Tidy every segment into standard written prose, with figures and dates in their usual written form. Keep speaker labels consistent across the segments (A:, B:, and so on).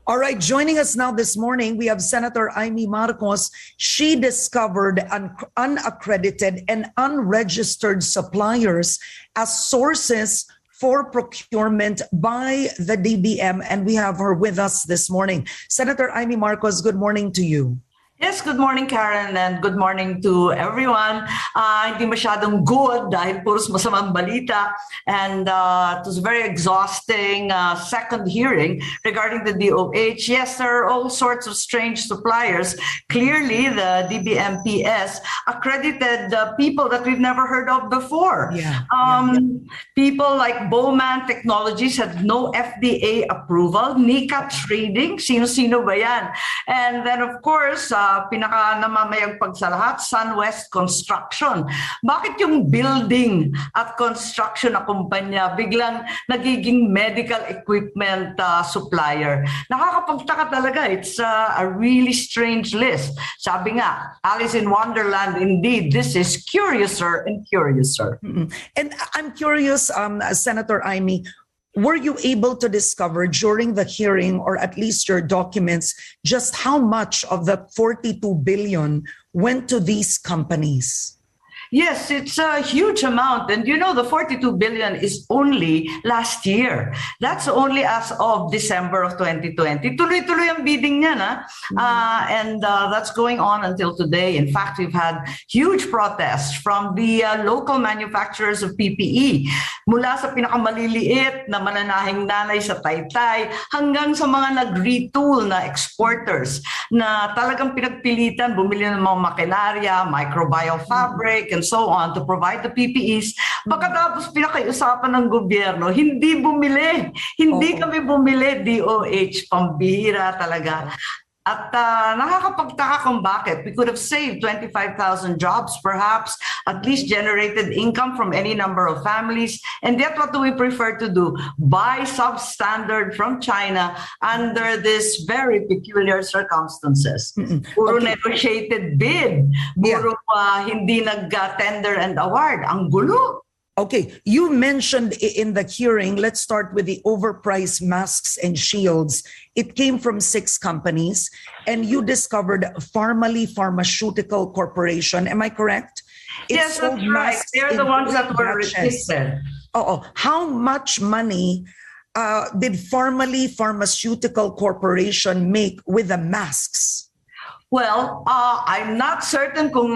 A: All right, joining us now this morning, we have Senator Imee Marcos. She discovered unaccredited and unregistered suppliers as sources for procurement by the DBM, and we have her with us this morning. Senator Imee Marcos, good morning to you.
B: Yes, good morning, Karen, and good morning to everyone. Hindi masyadong good dahil puros masamang balita, and it was a very exhausting second hearing regarding the DOH. Yes, there are all sorts of strange suppliers. Clearly, the DBMPS accredited people that we've never heard of before. People like Bowman Technologies had no FDA approval. Nika Trading, sino-sino ba yan? And then, of course, pinaka namamayang pagsalahat, SunWest Construction. Bakit yung building at construction na kumpanya biglang nagiging medical equipment supplier? Nakakapagtaka talaga. It's a really strange list. Sabi nga, Alice in Wonderland, indeed, this is curiouser and curiouser.
A: And I'm curious, Senator Imee, were you able to discover during the hearing, or at least your documents, just how much of the 42 billion went to these companies?
B: Yes, it's a huge amount. And you know, the 42 billion is only last year. That's only as of December of 2020. Tuloy-tuloy ang bidding niya, na? And that's going on until today. In fact, we've had huge protests from the local manufacturers of PPE. Mula sa pinakamaliliit na mananahing nanay sa Taytay hanggang sa mga nag-retool na exporters na talagang pinagpilitan bumili ng mga makinarya, microbial fabric, and so on to provide the PPEs. Pagkatapos pinakaiusapan ng gobyerno, hindi bumili. Hindi kami bumili, DOH. Pambihira talaga. At nakakapagtaka kung bakit. We could have saved 25,000 jobs, perhaps, at least generated income from any number of families. And yet, what do we prefer to do? Buy substandard from China under this very peculiar circumstances. Puro negotiated bid. Puro hindi nag-tender and award. Ang gulo.
A: Okay, you mentioned in the hearing, let's start with the overpriced masks and shields. It came from 6 companies, and you discovered Pharmaly Pharmaceutical Corporation. Am I correct?
B: Yes, that's right. They're the ones that were registered.
A: How much money did Pharmaly Pharmaceutical Corporation make with the masks?
B: Well, I'm not certain kung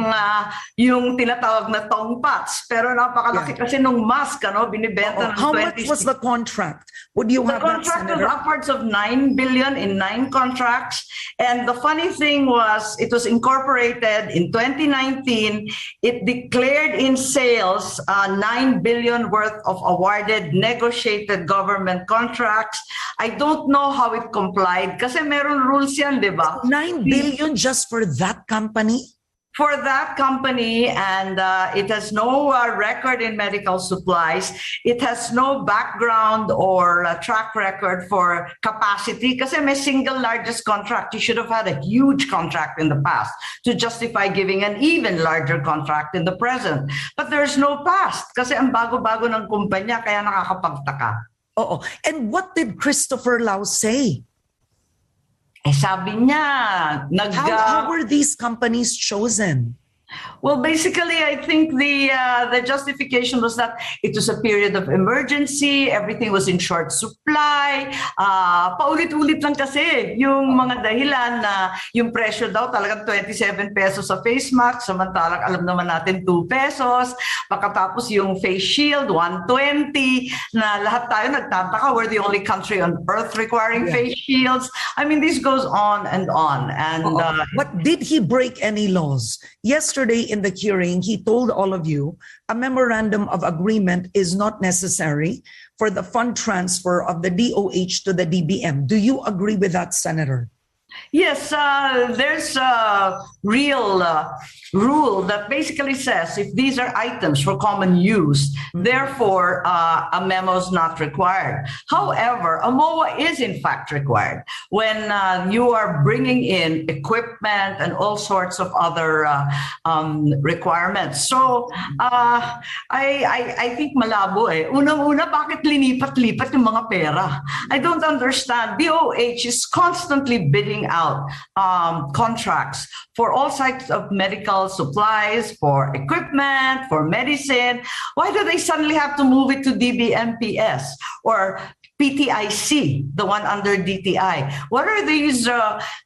B: yung tinatawag na tongpats, pero napakalaki kasi nung mask, binibenta ng 20.
A: How much was the contract? Would you have that, Senator?
B: The contract was upwards of 9 billion in 9 contracts. And the funny thing was, it was incorporated in 2019. It declared in sales 9 billion worth of awarded negotiated government contracts. I don't know how it complied kasi meron rules yan, di ba?
A: 9 billion just for that company?
B: For that company, and it has no record in medical supplies. It has no background or track record for capacity kasi may single largest contract. You should have had a huge contract in the past to justify giving an even larger contract in the present. But there's no past kasi ang bago-bago ng kumpanya kaya nakakapagtaka.
A: And what did Christopher Lau say?
B: Sabi niya,
A: how were these companies chosen?
B: Well, basically, I think the justification was that it was a period of emergency, everything was in short supply, paulit-ulit lang kasi yung mga dahilan na yung presyo daw talagang 27 pesos sa face mask, samantalang alam naman natin 2 pesos, pagkatapos yung face shield, 120, na lahat tayo nagtataka, we're the only country on earth requiring face shields. I mean, this goes on and on. And
A: But did he break any laws? Yesterday in the hearing, he told all of you a memorandum of agreement is not necessary for the fund transfer of the DOH to the DBM. Do you agree with that, Senator?
B: Yes, there's a real rule that basically says if these are items for common use, therefore a memo is not required. However, a MOA is in fact required when you are bringing in equipment and all sorts of other requirements. So I think malabo eh. Unang-una, bakit linipat-lipat yung mga pera? I don't understand. DOH is constantly bidding out contracts for all types of medical supplies, for equipment, for medicine. Why do they suddenly have to move it to DBMPS or PTIC, the one under DTI? What are these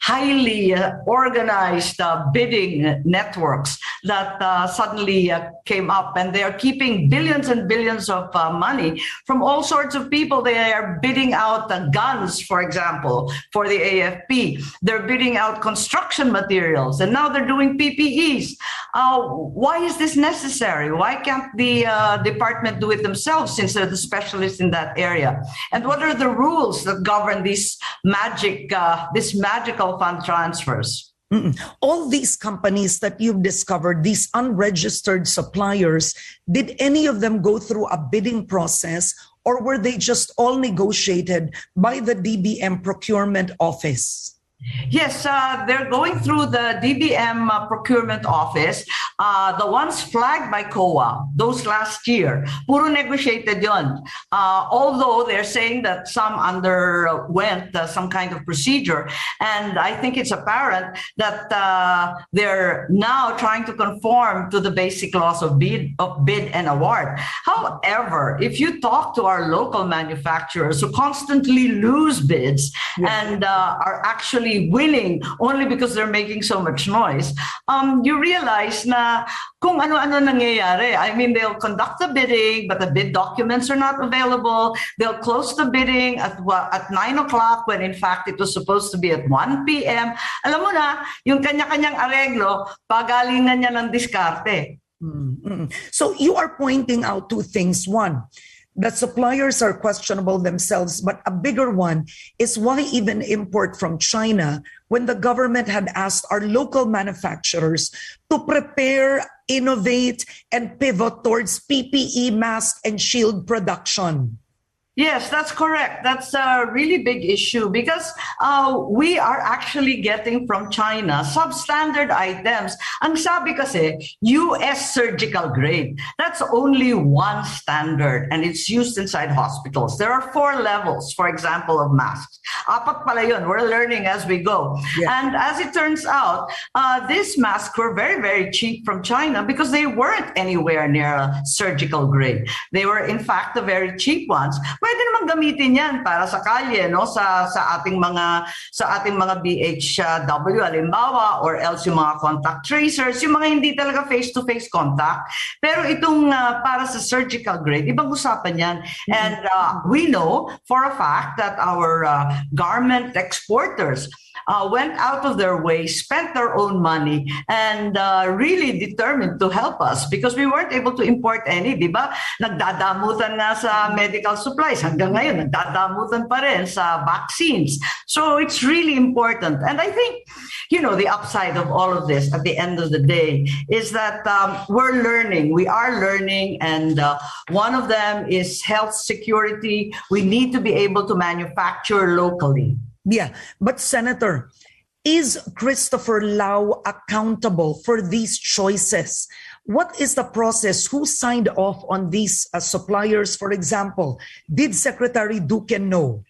B: highly organized bidding networks that suddenly came up, and they are keeping billions and billions of money from all sorts of people? They are bidding out guns, for example, for the AFP. They're bidding out construction materials, and now they're doing PPEs. Why is this necessary? Why can't the department do it themselves, since they're the specialists in that area? And what are the rules that govern these magical fund transfers?
A: All these companies that you've discovered, these unregistered suppliers, did any of them go through a bidding process, or were they just all negotiated by the DBM procurement office?
B: Yes, they're going through the DBM procurement office. The ones flagged by COA, those last year, puro negotiated yon. Although they're saying that some underwent some kind of procedure. And I think it's apparent that they're now trying to conform to the basic laws of bid and award. However, if you talk to our local manufacturers who constantly lose bids and are actually winning only because they're making so much noise, you realize na kung ano-ano nangyayari. I mean, they'll conduct the bidding, but the bid documents are not available. They'll close the bidding at 9 o'clock when in fact it was supposed to be at 1 p.m. Alam mo na, yung kanya-kanyang areglo, pagalingan niya ng diskarte.
A: So you are pointing out two things. One, the suppliers are questionable themselves, but a bigger one is why even import from China when the government had asked our local manufacturers to prepare, innovate, and pivot towards PPE, mask, and shield production.
B: Yes, that's correct. That's a really big issue because we are actually getting from China substandard items. Ang sabi kasi, US surgical grade. That's only one standard and it's used inside hospitals. There are 4 levels, for example, of masks. Apat pala yun. We're learning as we go. Yeah. And as it turns out, these masks were very, very cheap from China because they weren't anywhere near a surgical grade. They were, in fact, the very cheap ones. Pwede naman gamitin yan para sa kalye, no, sa ating mga BHW halimbawa, or else yung mga contact tracers, yung mga hindi talaga face-to-face contact. Pero itong para sa surgical grade, ibang usapan yan. And we know for a fact that our garment exporters went out of their way, spent their own money, and really determined to help us because we weren't able to import any, di ba? Nagdadamutan na sa medical supplies. Hanggang ngayon, nagdadamutan pa rin sa vaccines. So it's really important. And I think, you know, the upside of all of this at the end of the day is that we're learning. We are learning. And one of them is health security. We need to be able to manufacture locally.
A: Yeah, but Senator, is Christopher Lau accountable for these choices? What is the process? Who signed off on these suppliers, for example? Did Secretary Duque know?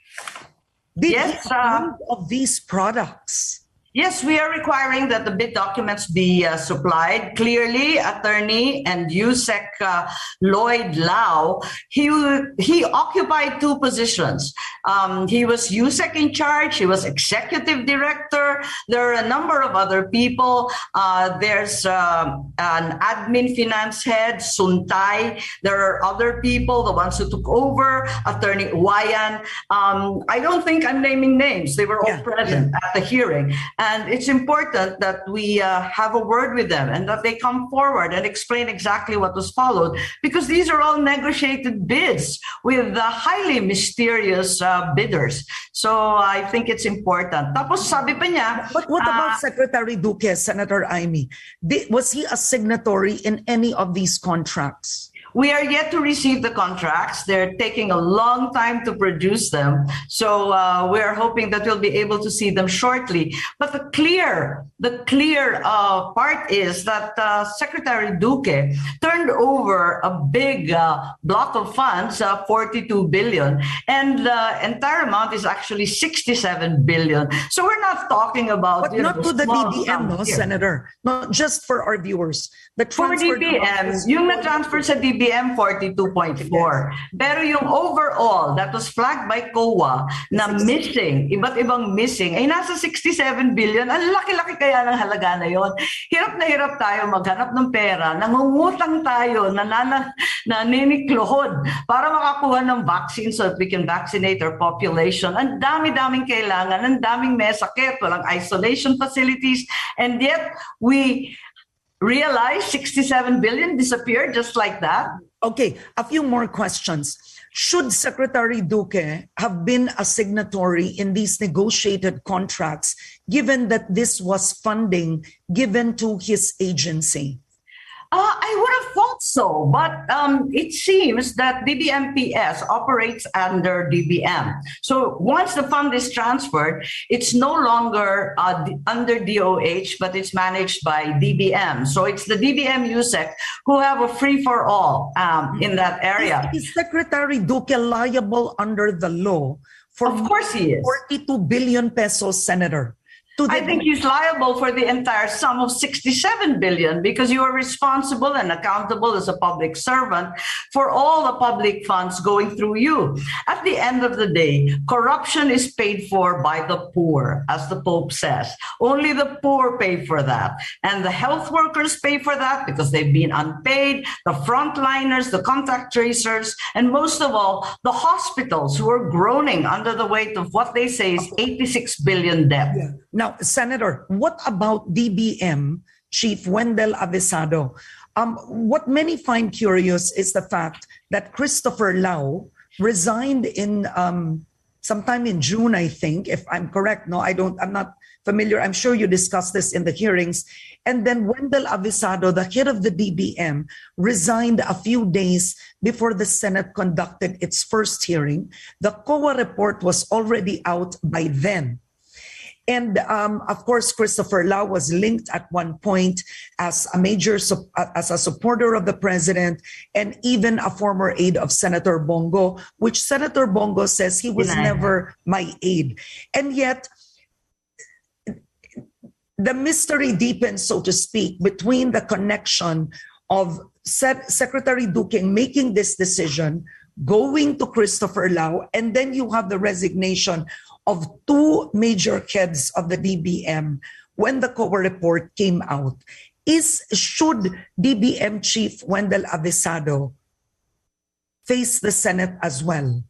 A: Did he approve of these products?
B: Yes, we are requiring that the bid documents be supplied. Clearly, attorney and USEC Lloyd Lau, he occupied 2 positions. He was USEC in charge. He was executive director. There are a number of other people. There's an admin finance head, Suntay. There are other people, the ones who took over, Attorney Uwayan. I don't think I'm naming names. They were all present at the hearing. And it's important that we have a word with them and that they come forward and explain exactly what was followed, because these are all negotiated bids with highly mysterious bidders. So I think it's important. Tapos sabi pa niya,
A: But what about Secretary Duque, Senator Imee? Was he a signatory in any of these contracts?
B: we are yet to receive the contracts. They're taking a long time to produce them. So we're hoping that we'll be able to see them shortly. But the clear part is that Secretary Duque turned over a big block of funds, 42 billion, and the entire amount is actually 67 billion. So we're not talking about...
A: But not to the DBM, no, Senator. Not just for our viewers. The transfer
B: for DBM, yung na-transfer sa DBM, 42.4. Pero yung overall, that was flagged by COA na missing, iba't ibang missing, ay nasa 67 billion. Ang laki-laki kaya ng halaga na yon. Hirap na hirap tayo maghanap ng pera. Nangungutang tayo, naniniklohod para makakuha ng vaccine so that we can vaccinate our population. Ang dami-daming kailangan, ang daming may sakit, walang isolation facilities, and yet we realize 67 billion disappeared just like that.
A: Okay, a few more questions. Should Secretary Duque have been a signatory in these negotiated contracts, given that this was funding given to his agency?
B: I would have thought so, but it seems that DBMPS operates under DBM. So once the fund is transferred, it's no longer under DOH, but it's managed by DBM. So it's the DBM USEC who have a free-for-all in that area.
A: Is Secretary Duque liable under the law for
B: of course he is.
A: 42 billion pesos, Senator?
B: I think he's liable for the entire sum of 67 billion because you are responsible and accountable as a public servant for all the public funds going through you. At the end of the day, corruption is paid for by the poor, as the Pope says. Only the poor pay for that. And the health workers pay for that because they've been unpaid, the frontliners, the contact tracers, and most of all, the hospitals who are groaning under the weight of what they say is 86 billion debt.
A: Yeah. Now, Senator, what about DBM Chief Wendell Avisado? What many find curious is the fact that Christopher Lau resigned in sometime in June, I think, if I'm correct. No, I'm not familiar. I'm sure you discussed this in the hearings. And then Wendell Avisado, the head of the DBM, resigned a few days before the Senate conducted its first hearing. The COA report was already out by then. And of course, Christopher Lau was linked at one point as a supporter of the president and even a former aide of Senator Bongo, which Senator Bongo says he was never my aide. And yet, the mystery deepens, so to speak, between the connection of Secretary Duque making this decision, going to Christopher Lau, and then you have the resignation of two major heads of the DBM when the COA report came out. Should DBM Chief Wendell Avisado face the Senate as well?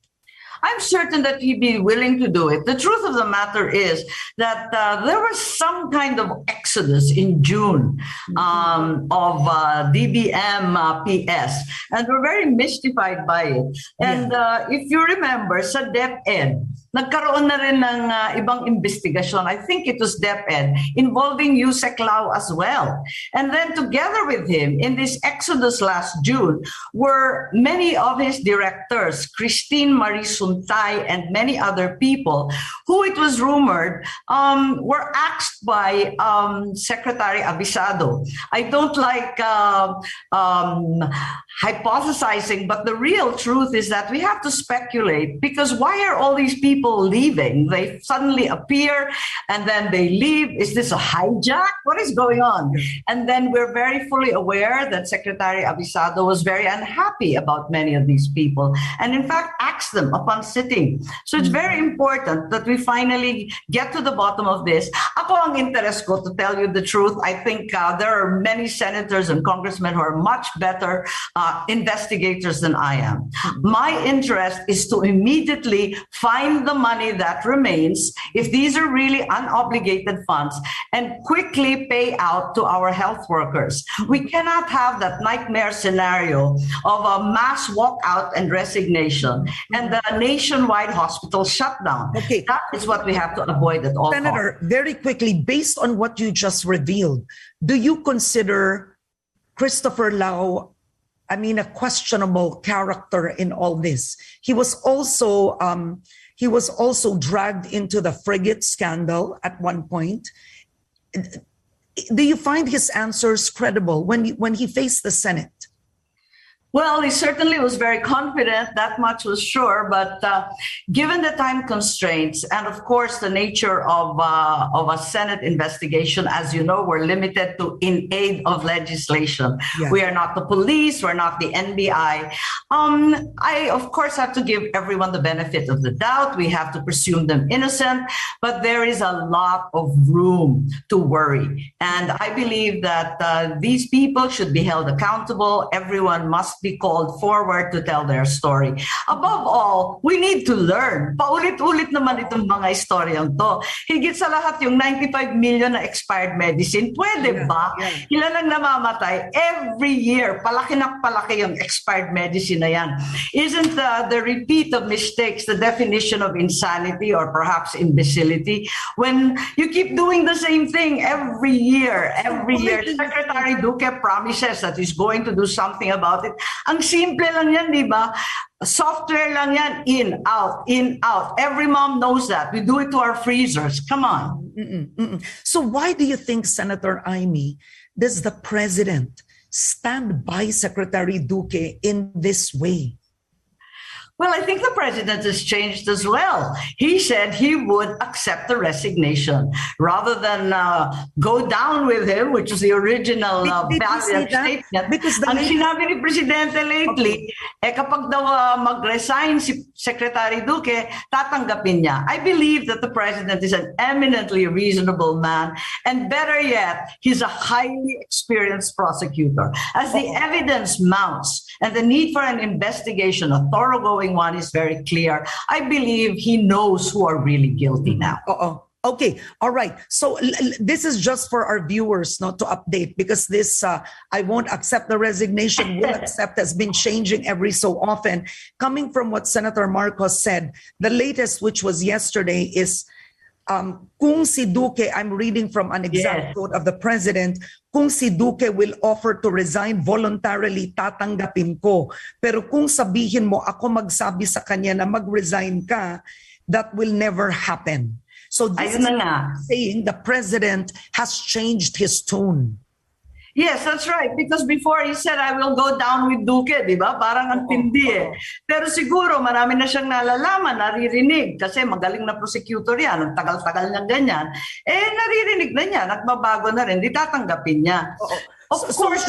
B: I'm certain that he'd be willing to do it. The truth of the matter is that there was some kind of exodus in June of DBM PS, and we're very mystified by it. And if you remember, sa DepEd, nagkaroon na rin ng ibang investigasyon. I think it was DepEd, involving Yusek Lau as well. And then together with him, in this exodus last June, were many of his directors, Christine Marie Suntay and many other people, who it was rumored were axed by Secretary Avisado. I don't like hypothesizing, but the real truth is that we have to speculate, because why are all these people leaving? They suddenly appear and then they leave. Is this a hijack? What is going on? And then we're very fully aware that Secretary Avisado was very unhappy about many of these people and in fact axed them upon sitting. So it's very important that we finally get to the bottom of this. Ako ang interest ko, to tell you the truth, I think there are many senators and congressmen who are much better investigators than I am. My interest is to immediately find the money that remains, if these are really unobligated funds, and quickly pay out to our health workers. We cannot have that nightmare scenario of a mass walkout and resignation and the nationwide hospital shutdown.
A: Okay.
B: That is what we have to avoid at all
A: Senator,
B: costs.
A: very quickly, based on what you just revealed, do you consider Christopher Lau, a questionable character in all this? He was also dragged into the frigate scandal at one point. Do you find his answers credible when he faced the Senate?
B: Well, he certainly was very confident, that much was sure. But given the time constraints and, of course, the nature of a Senate investigation, as you know, we're limited to in aid of legislation. Yeah. We are not the police. We're not the NBI. I, of course, have to give everyone the benefit of the doubt. We have to presume them innocent. But there is a lot of room to worry. And I believe that these people should be held accountable. Everyone must be called forward to tell their story. Above all, we need to learn. Paulit-ulit naman itong mga istoryang to. Higit sa lahat yung 95 million na expired medicine. Pwede ba? Ilan ang namamatay? Every year, palaki na palaki yung expired medicine na yan. Isn't the repeat of mistakes the definition of insanity or perhaps imbecility? When you keep doing the same thing every year, Secretary Duque promises that he's going to do something about it. Ang simple lang yan, di ba? Software lang yan, in, out. Every mom knows that. We do it to our freezers. Come on.
A: So why do you think, Senator Imee, does the president stand by Secretary Duque in this way?
B: Well, I think the president has changed as well. He said he would accept the resignation rather than go down with him, which is the original value statement.
A: Because
B: ang sinabi ni Presidente lately, kapag daw mag-resign si Secretary Duque, tatanggapin niya. I believe that the president is an eminently reasonable man, and better yet, he's a highly experienced prosecutor. As the evidence mounts and the need for an investigation, a thoroughgoing one, is very clear, I believe he knows who are really guilty now.
A: Okay. All right. So this is just for our viewers not to update, because this I won't accept the resignation, will accept has been changing every so often. Coming from what Senator Marcos said, the latest, which was yesterday, is kung si Duque, I'm reading from an exact quote of the president, kung si Duque will offer to resign voluntarily, tatanggapin ko. Pero kung sabihin mo, ako magsabi sa kanya na mag-resign ka, that will never happen. So this is saying the president has changed his tone.
B: Yes, that's right. Because before he said, I will go down with Duque, di ba? Parang ang tindi eh. Pero siguro marami na siyang nalalaman, naririnig. Kasi magaling na prosecutor yan. Ang tagal-tagal niyang ganyan. Naririnig na niya. Nagbabago na rin. Di tatanggapin niya. Of course,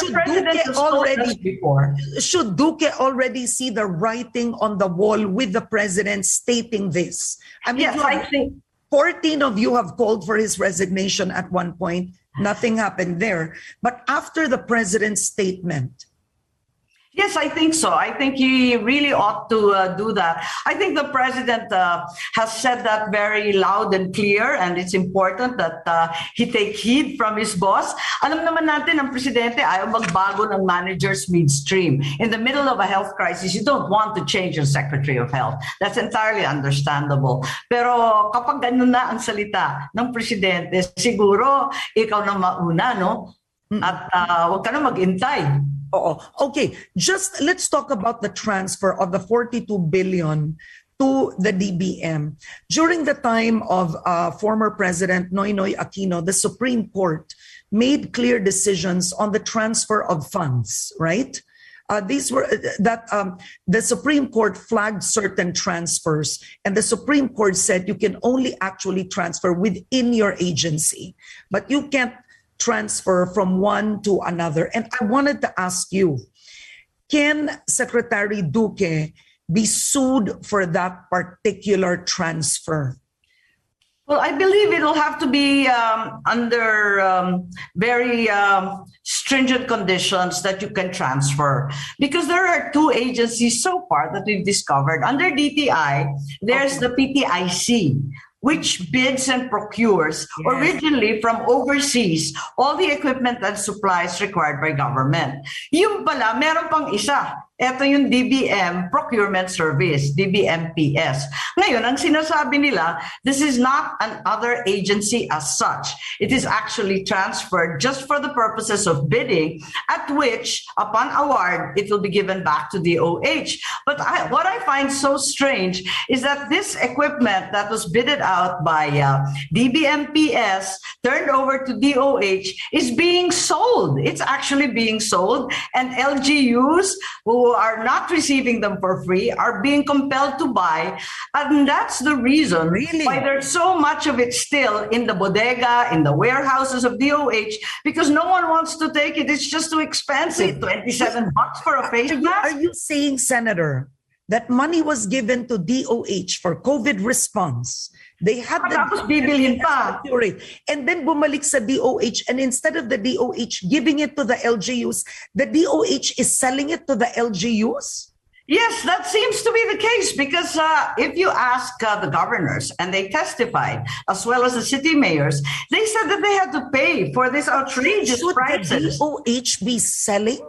A: should Duque already see the writing on the wall with the president stating this? I mean,
B: yes, I think
A: 14 of you have called for his resignation at one point. Nothing happened there. But after the president's statement,
B: yes, I think so. I think he really ought to do that. I think the president has said that very loud and clear, and it's important that he take heed from his boss. Alam naman natin, ang presidente ayaw magbago ng managers midstream. In the middle of a health crisis, you don't want to change your Secretary of Health. That's entirely understandable. Pero kapag ganun na ang salita ng presidente, siguro ikaw na mauna, no? At huwag ka na mag-intay.
A: Okay, just let's talk about the transfer of the 42 billion to the DBM. During the time of former President Noynoy Aquino, the Supreme Court made clear decisions on the transfer of funds, right? These were the Supreme Court flagged certain transfers, and the Supreme Court said you can only actually transfer within your agency, but you can't transfer from one to another. And I wanted to ask you, can Secretary Duque be sued for that particular transfer?
B: Well, I believe it'll have to be under very stringent conditions that you can transfer, because there are two agencies so far that we've discovered. Under DTI, there's the PTIC, which bids and procures originally from overseas all the equipment and supplies required by government. Yung pala, meron pang isa. Ito yung DBM Procurement Service, DBMPS. Ngayon, ang sinasabi nila, this is not an other agency as such. It is actually transferred just for the purposes of bidding, at which, upon award, it will be given back to DOH. But what I find so strange is that this equipment that was bidded out by DBMPS, turned over to DOH, is being sold. It's actually being sold, and LGUs who are not receiving them for free are being compelled to buy. And that's the reason why there's so much of it still in the bodega, in the warehouses of DOH, because no one wants to take it. It's just too expensive. $27 for a face mask.
A: Are you saying, Senator, that money was given to DOH for COVID response? They had
B: bibilhin pa.
A: And then bumalik sa DOH, and instead of the DOH giving it to the LGUs, the DOH is selling it to the LGUs?
B: Yes, that seems to be the case, because if you ask the governors, and they testified, as well as the city mayors, they said that they had to pay for this outrageous prices.
A: Should the DOH be selling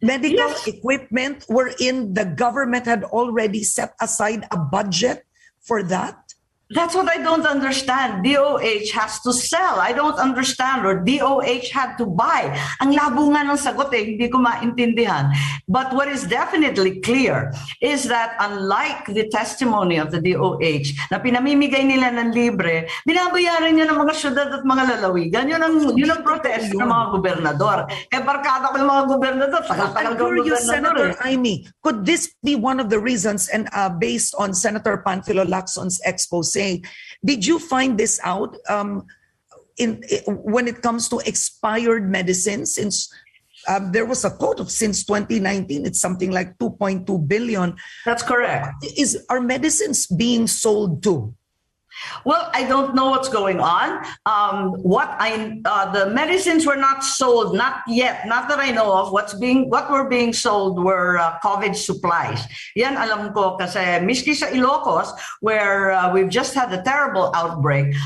A: medical equipment wherein the government had already set aside a budget for that?
B: That's what I don't understand. DOH has to sell. I don't understand. Or DOH had to buy. Ang labo nga ng sagot hindi ko maintindihan. But what is definitely clear is that unlike the testimony of the DOH na pinamimigay nila ng libre, binabayaran niya ng mga syudad at mga lalawigan. Yun ang protest ng mga gobernador. Barkada ko yung mga gobernador.
A: I'm curious, Senator Imee, could this be one of the reasons, and based on Senator Panfilo Lacson's expose, did you find this out when it comes to expired medicines? Since there was a quote of since 2019, it's something like 2.2 billion.
B: That's correct.
A: Are medicines being sold too?
B: Well, I don't know what's going on. The medicines were not sold, not yet, not that I know of. What were being sold were COVID supplies. Yan alam ko kasi miski sa Ilocos, where we've just had a terrible outbreak,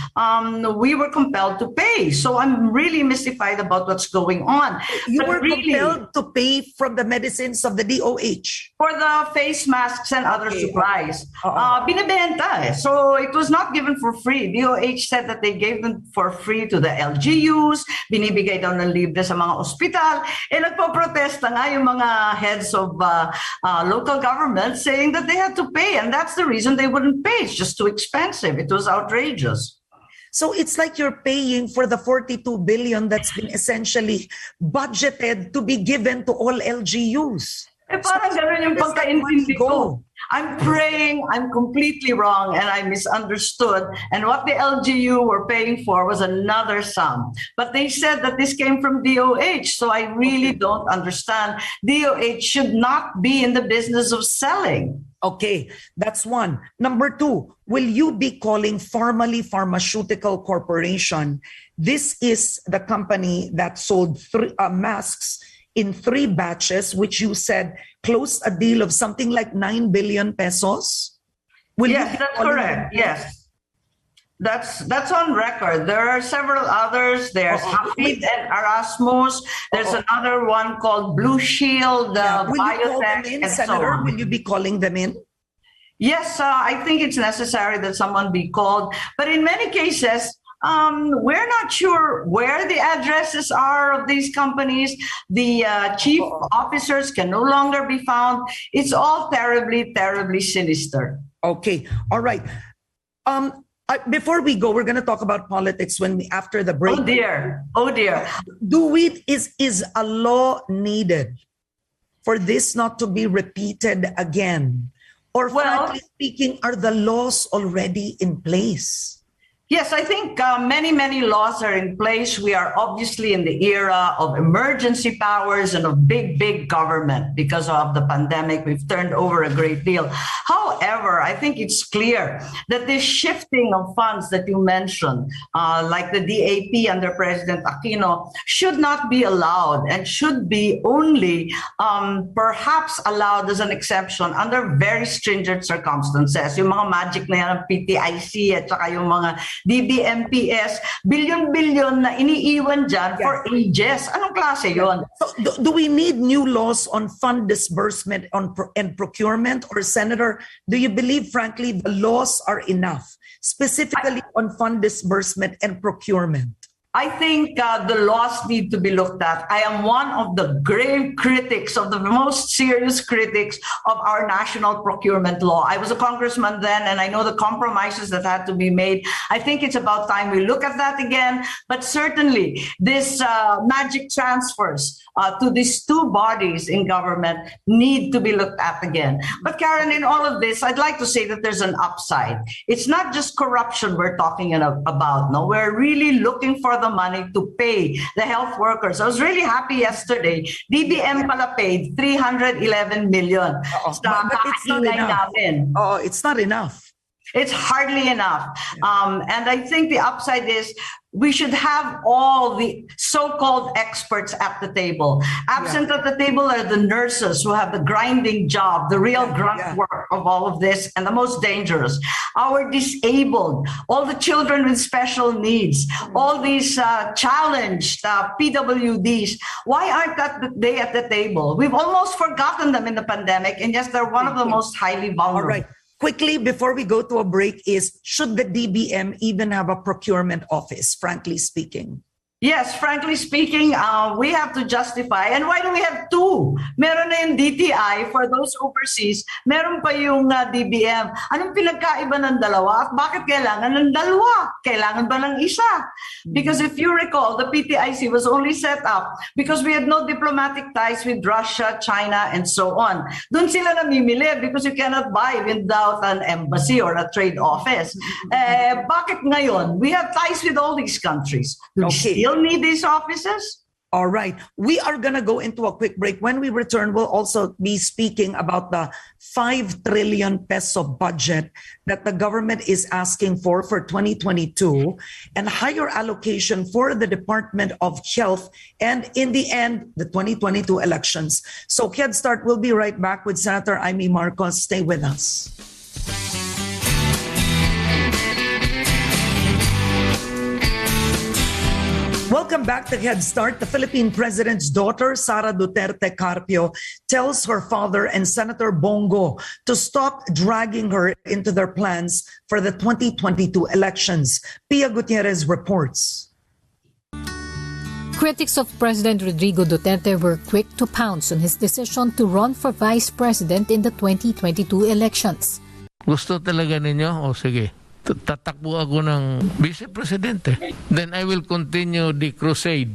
B: we were compelled to pay. So I'm really mystified about what's going on.
A: You were compelled to pay from the medicines of the DOH?
B: For the face masks and other supplies. Binibenta. So it was not given for free. DOH said that they gave them for free to the LGUs, binibigay daw ng libre sa mga ospital, nagpo-protesta nga yung mga heads of local government saying that they had to pay, and that's the reason they wouldn't pay. It's just too expensive. It was outrageous.
A: So it's like you're paying for the 42 billion that's been essentially budgeted to be given to all LGUs.
B: Parang gano'n yung pagkaintindi ko. I'm praying I'm completely wrong and I misunderstood. And what the LGU were paying for was another sum. But they said that this came from DOH. So I really don't understand. DOH should not be in the business of selling.
A: Okay, that's one. Number two, will you be calling formally Pharmaceutical Corporation? This is the company that sold masks in 3 batches, which you said closed a deal of something like 9 billion pesos?
B: Yes, that's correct. Yes. That's on record. There are several others. There's Hafid and Erasmus. There's another one called Blue Shield,
A: will
B: Biotech,
A: you call them in,
B: and
A: Senator?
B: so on.
A: Will you be calling them in?
B: Yes, I think it's necessary that someone be called. But in many cases, we're not sure where the addresses are of these companies. The chief officers can no longer be found. It's all terribly, terribly sinister.
A: Okay. All right. Before we go, we're going to talk about politics after the break.
B: Oh dear. Oh dear.
A: Is a law needed for this not to be repeated again? Or frankly speaking, are the laws already in place?
B: Yes, I think many laws are in place. We are obviously in the era of emergency powers and of big government. Because of the pandemic, we've turned over a great deal. However, I think it's clear that this shifting of funds that you mentioned, like the DAP under President Aquino, should not be allowed and should be only perhaps allowed as an exception under very stringent circumstances. Yung mga magic na yan ng PTIC at saka yung mga DBMPS, billion na iniiwan dyan for ages. Anong klase yun?
A: So, do we need new laws on fund disbursement and procurement? Or, Senator, do you believe, frankly, the laws are enough, specifically on fund disbursement and procurement?
B: I think the laws need to be looked at. I am one of the grave critics, of the most serious critics of our national procurement law. I was a congressman then, and I know the compromises that had to be made. I think it's about time we look at that again. But certainly, this magic transfers to these two bodies in government need to be looked at again. But Karen, in all of this, I'd like to say that there's an upside. It's not just corruption we're talking about. No, we're really looking for the money to pay the health workers. I was really happy yesterday. DBM pala paid 311 million.
A: But it's not enough. It's not enough.
B: It's hardly enough. And I think the upside is we should have all the so-called experts at the table. Absent at the table are the nurses who have the grinding job, the real grunt work of all of this, and the most dangerous. Our disabled, all the children with special needs, all these challenged PWDs. Why aren't they at the table? We've almost forgotten them in the pandemic, and yes, they're one of the most highly vulnerable.
A: All right. Quickly, before we go to a break, should the DBM even have a procurement office, frankly speaking?
B: Yes, frankly speaking, we have to justify. And why do we have two? Meron na yung DTI for those overseas. Meron pa yung DBM. Anong pinagkaiba ng dalawa? At bakit kailangan ng dalawa? Kailangan ba ng isa? Because if you recall, the PTIC was only set up because we had no diplomatic ties with Russia, China, and so on. Doon sila namimili because you cannot buy without an embassy or a trade office. Bakit ngayon? We have ties with all these countries. Still need these offices?
A: All right. We are going to go into a quick break. When we return, we'll also be speaking about the 5 trillion peso budget that the government is asking for 2022 and higher allocation for the Department of Health and, in the end, the 2022 elections. So, HEADSTART, we'll be right back with Senator Imee Marcos. Stay with us. Welcome back to HEADSTART. The Philippine President's daughter, Sara Duterte Carpio, tells her father and Senator Bongo to stop dragging her into their plans for the 2022 elections. Pia Gutierrez reports.
C: Critics of President Rodrigo Duterte were quick to pounce on his decision to run for vice president in the 2022 elections.
D: Gusto talaga ninyo? O sige. Tatakbo ako ng vice-presidente. Then I will continue the crusade.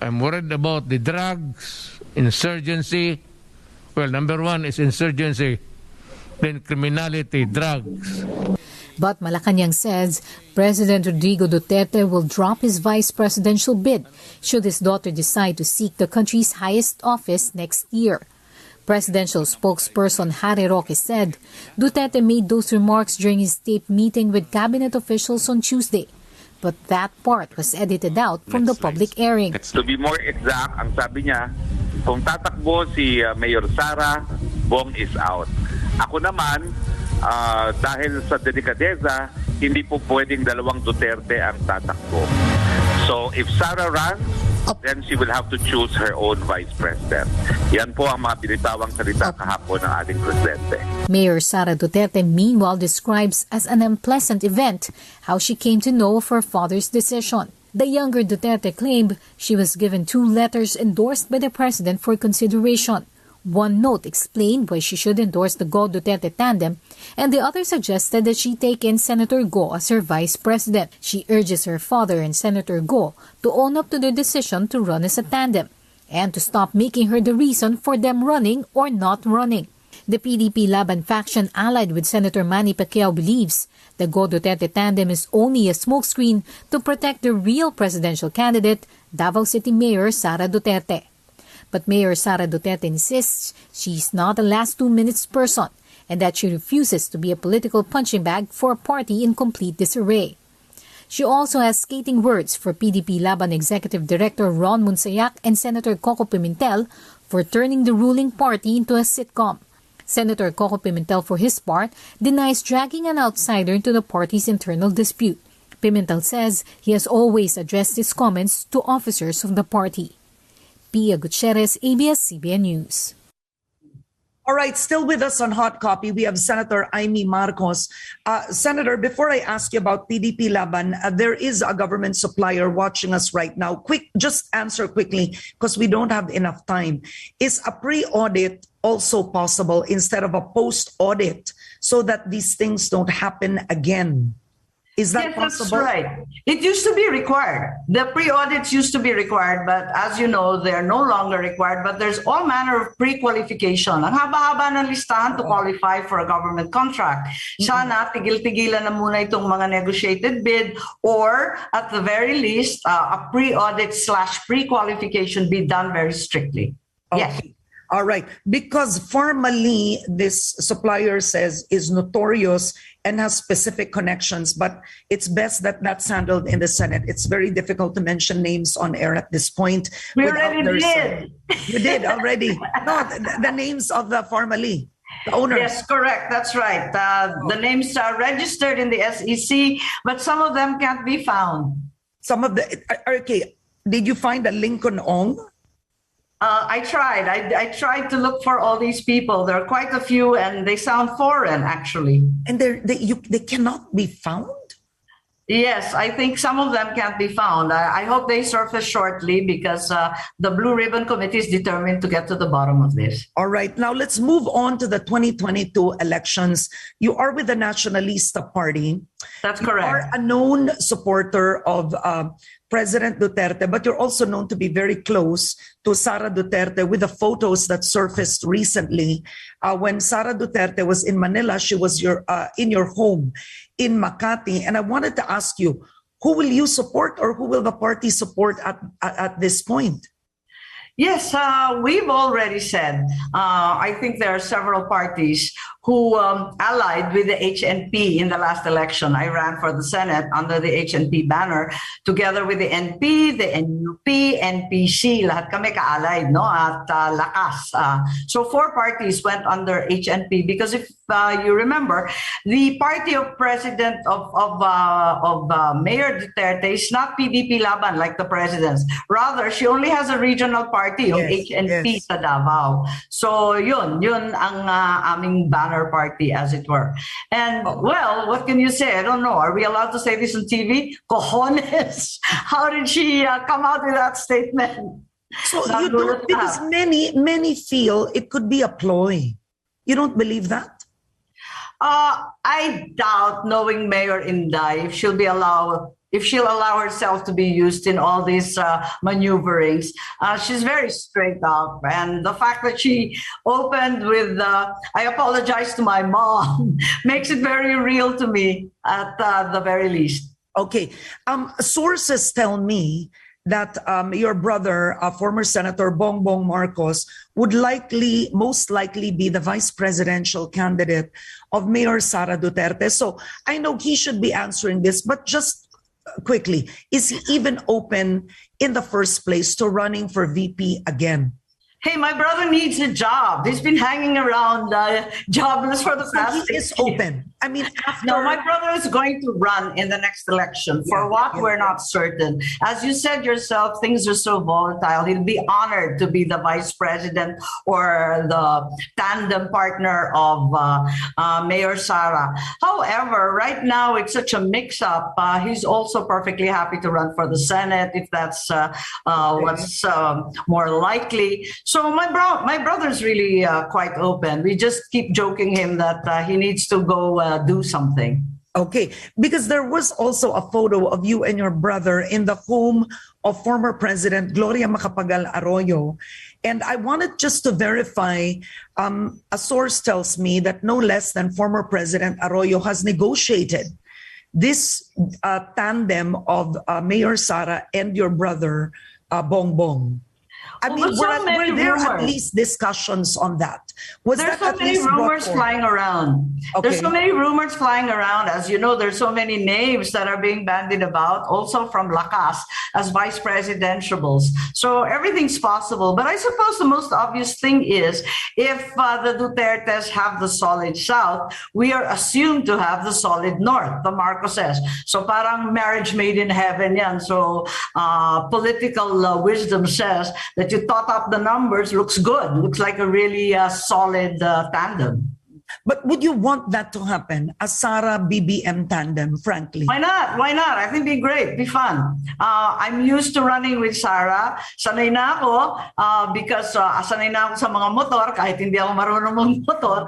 D: I'm worried about the drugs, insurgency. Well, number one is insurgency. Then criminality, drugs.
C: But Malacanang says President Rodrigo Duterte will drop his vice presidential bid should his daughter decide to seek the country's highest office next year. Presidential spokesperson Harry Roque said Duterte made those remarks during his state meeting with cabinet officials on Tuesday. But that part was edited out from the public airing.
E: To be more exact, ang sabi niya, kung tatakbo si Mayor Sara, Bong is out. Ako naman, dahil sa delikadeza, hindi po pwedeng dalawang Duterte ang tatakbo. So if Sara runs, then she will have to choose her own vice president. Yan po ang mga binitawang salita kahapon ng ating presidente.
C: Mayor Sara Duterte meanwhile describes as an unpleasant event how she came to know of her father's decision. The younger Duterte claimed she was given 2 letters endorsed by the president for consideration. One note explained why she should endorse the Go Duterte tandem, and the other suggested that she take in Senator Go as her vice president. She urges her father and Senator Go to own up to their decision to run as a tandem and to stop making her the reason for them running or not running. The PDP Laban faction allied with Senator Manny Pacquiao believes the Go Duterte tandem is only a smokescreen to protect the real presidential candidate, Davao City Mayor Sara Duterte. But Mayor Sara Duterte insists she's not a last 2 minutes person and that she refuses to be a political punching bag for a party in complete disarray. She also has scathing words for PDP Laban Executive Director Ron Monsayak and Senator Coco Pimentel for turning the ruling party into a sitcom. Senator Coco Pimentel, for his part, denies dragging an outsider into the party's internal dispute. Pimentel says he has always addressed his comments to officers of the party. Pia Gutierrez, ABS-CBN News.
A: All right, still with us on Hot Copy, we have Senator Imee Marcos. Senator, before I ask you about PDP Laban, there is a government supplier watching us right now. Just answer quickly because we don't have enough time. Is a pre-audit also possible instead of a post-audit so that these things don't happen again? Is that possible?
B: That's right. It used to be required. The pre-audits used to be required, but as you know, they're no longer required. But there's all manner of pre-qualification. Ang haba-haba ng listahan to qualify for a government contract. Sana tigil-tigilan na muna itong mga negotiated bid, or at the very least, a pre-audit / pre-qualification be done very strictly.
A: Okay.
B: Yes.
A: All right. Because formally, this supplier says is notorious and has specific connections, but it's best that that's handled in the Senate. It's very difficult to mention names on air at this point.
B: We already did.
A: You did already. No, the names of the formally, the owners.
B: Yes, correct. That's right. The names are registered in the SEC, but some of them can't be found.
A: Some of the, okay, did you find a Lincoln Ong?
B: I tried. I tried to look for all these people. There are quite a few, and they sound foreign, actually.
A: And they cannot be found?
B: Yes, I think some of them can't be found. I hope they surface shortly because the Blue Ribbon Committee is determined to get to the bottom of this.
A: All right. Now let's move on to the 2022 elections. You are with the Nationalista Party.
B: That's correct.
A: You are a known supporter of President Duterte, but you're also known to be very close to Sara Duterte with the photos that surfaced recently. When Sara Duterte was in Manila, she was in your home in Makati. And I wanted to ask you, who will you support or who will the party support at this point?
B: Yes, we've already said, I think there are several parties who allied with the HNP in the last election. I ran for the Senate under the HNP banner, together with the NP, the NUP, NPC, lahat kami ka-allied, no? At Lakas. So 4 parties went under HNP because if you remember, the party of President of Mayor Duterte is not PDP Laban like the president's. Rather, she only has a regional party of HNP sa Davao. So yun ang aming banner party, as it were. And well, what can you say? I don't know. Are we allowed to say this on TV? Cojones. How did she come out with that statement?
A: So you don't, because many feel it could be a ploy. You don't believe that?
B: I doubt, knowing Mayor Inday, if she'll allow herself to be used in all these maneuverings. She's very straight up. And the fact that she opened with, I apologize to my mom, makes it very real to me at the very least.
A: Okay. Sources tell me that your brother, former Senator Bongbong Marcos, would most likely be the vice presidential candidate of Mayor Sara Duterte. So I know he should be answering this, but just quickly, is he even open in the first place to running for VP again?
B: Hey, my brother needs a job. He's been hanging around jobless for the past 6 years.
A: He is open. I mean,
B: No, my brother is going to run in the next election. For what, we're not certain. As you said yourself, things are so volatile. He'll be honored to be the vice president or the tandem partner of Mayor Sara. However, right now, it's such a mix-up. He's also perfectly happy to run for the Senate if that's what's more likely. So my brother's really quite open. We just keep joking him that he needs to go do something.
A: Okay, because there was also a photo of you and your brother in the home of former President Gloria Macapagal Arroyo. And I wanted just to verify, a source tells me that no less than former President Arroyo has negotiated this tandem of Mayor Sara and your brother, Bongbong. I mean, were there at least discussions on that?
B: There's so many rumors flying around.
A: Okay.
B: There's so many rumors flying around. As you know, there's so many names that are being bandied about, also from Lakas as vice presidentiables. So everything's possible. But I suppose the most obvious thing is if the Dutertes have the solid South, we are assumed to have the solid North, the Marcoses. So parang marriage made in heaven yan. So political wisdom says that you tot up the numbers, looks good, looks like a really solid tandem.
A: But would you want that to happen, a Sara-BBM tandem, frankly?
B: Why not? Why not? I think it'd be great, be fun. I'm used to running with Sara. Sanay na ako because sanay na ako sa mga motor kahit hindi ako marunong mag-motor.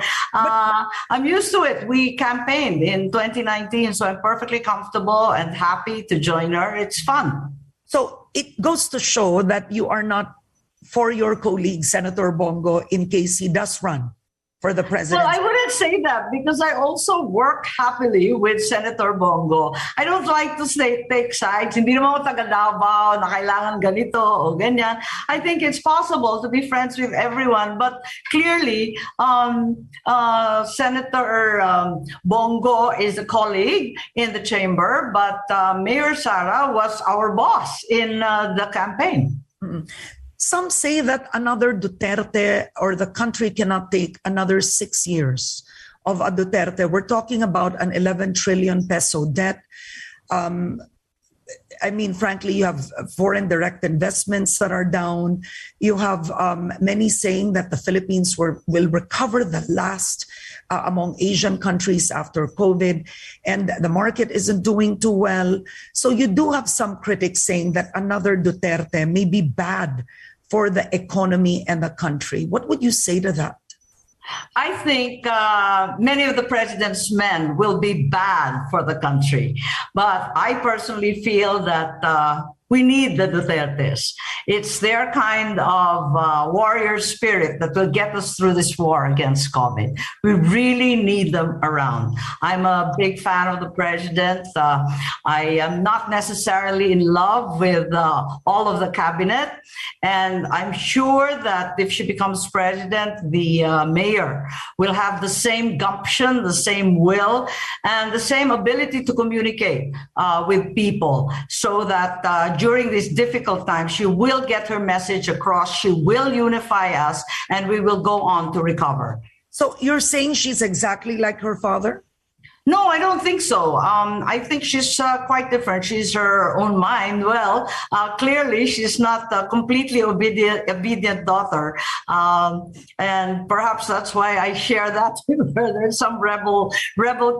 B: I'm used to it. We campaigned in 2019, so I'm perfectly comfortable and happy to join her. It's fun.
A: So it goes to show that you are not for your colleague, Senator Bongo, in case he does run for the presidency.
B: Well, I wouldn't say that because I also work happily with Senator Bongo. I don't like to take sides. Hindi naman ako taga Davao na kailangan ganito o ganyan. I think it's possible to be friends with everyone. But clearly, Senator Bongo is a colleague in the chamber, but Mayor Sara was our boss in the campaign.
A: Mm-hmm. Some say that another Duterte or the country cannot take another 6 years of a Duterte. We're talking about an 11 trillion peso debt. I mean, frankly, you have foreign direct investments that are down. You have many saying that the Philippines will recover the last among Asian countries after COVID, and the market isn't doing too well. So you do have some critics saying that another Duterte may be bad for the economy and the country. What would you say to that?
B: I think many of the president's men will be bad for the country. But I personally feel that we need the Dutertes. It's their kind of warrior spirit that will get us through this war against COVID. We really need them around. I'm a big fan of the president. I am not necessarily in love with all of the cabinet. And I'm sure that if she becomes president, the mayor will have the same gumption, the same will, and the same ability to communicate with people so that during this difficult time, she will get her message across, she will unify us, and we will go on to recover.
A: So you're saying she's exactly like her father?
B: No, I don't think so. I think she's quite different. She's her own mind. Well, clearly she's not a completely obedient daughter. And perhaps that's why I share that with her. There's some rebel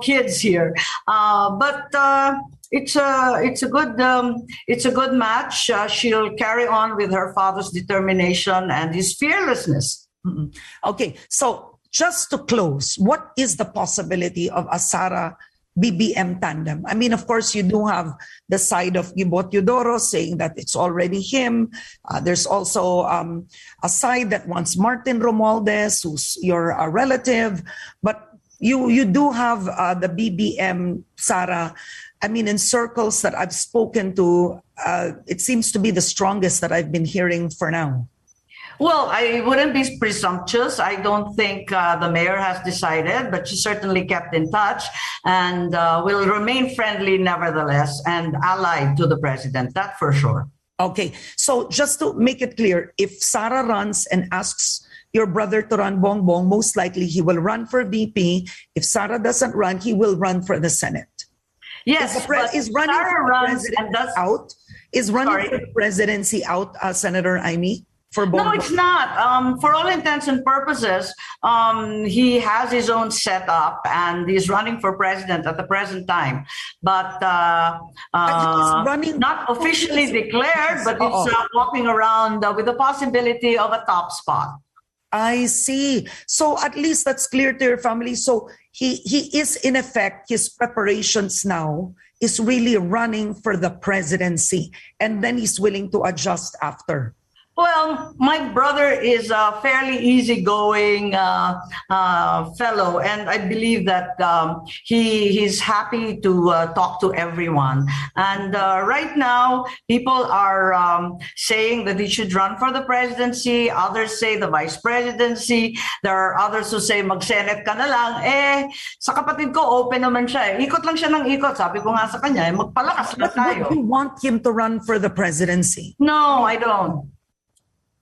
B: kids here. But it's a good match. She'll carry on with her father's determination and his fearlessness.
A: Mm-hmm. Okay, so just to close, what is the possibility of a Sara-BBM tandem? I mean, of course, you do have the side of Gibot Eudoro saying that it's already him. There's also a side that wants Martin Romualdez, who's your relative. But you do have the BBM Sara. I mean, in circles that I've spoken to, it seems to be the strongest that I've been hearing for now.
B: Well, I wouldn't be presumptuous. I don't think the mayor has decided, but she certainly kept in touch and will remain friendly nevertheless and allied to the president. That for sure.
A: Okay. So just to make it clear, if Sara runs and asks your brother to run Bongbong, most likely he will run for VP. If Sara doesn't run, he will run for the Senate.
B: Yes,
A: is running for the presidency out, Senator Imee?
B: No, it's not. For all intents and purposes, he has his own setup and he's running for president at the present time. But not officially declared, but he's walking around with the possibility of a top spot.
A: I see. So at least that's clear to your family. So he is, in effect, his preparations now is really running for the presidency, and then he's willing to adjust after.
B: Well, my brother is a fairly easygoing fellow, and I believe that he's happy to talk to everyone. And right now, people are saying that he should run for the presidency. Others say the vice presidency. There are others who say mag-senate ka na lang. Sa kapatid ko, open naman siya. Ikot lang siya ng ikot. Sabi ko nga sa kanya, magpalakas na tayo.
A: But you want him to run for the presidency?
B: No, I don't.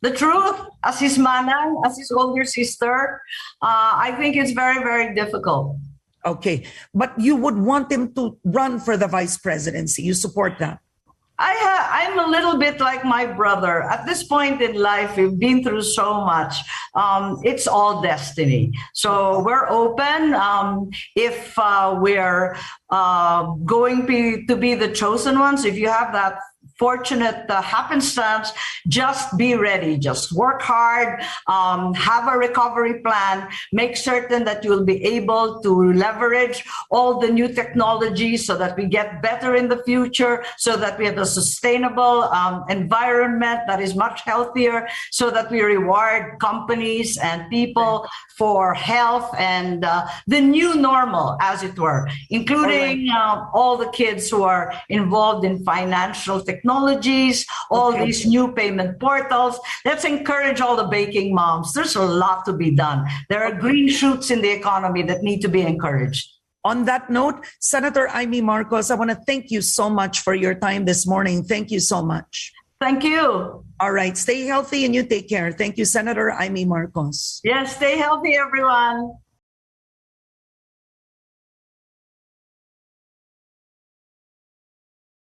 B: The truth, as his manang, as his older sister, I think it's very, very difficult.
A: Okay, but you would want him to run for the vice presidency. You support that?
B: I'm a little bit like my brother. At this point in life, we've been through so much. It's all destiny. So we're open. If we're going to be the chosen ones, if you have that fortunate happenstance, just be ready. Just work hard, have a recovery plan, make certain that you'll be able to leverage all the new technologies so that we get better in the future, so that we have a sustainable environment that is much healthier, so that we reward companies and people for health and the new normal, as it were, including all the kids who are involved in financial technologies, all these new payment portals. Let's encourage all the baking moms. There's a lot to be done. There are green shoots in the economy that need to be encouraged.
A: On that note, Senator Imee Marcos, I want to thank you so much for your time this morning. Thank you so much.
B: Thank you.
A: All right. Stay healthy and you take care. Thank you, Senator Imee Marcos.
B: Yes, stay healthy, everyone.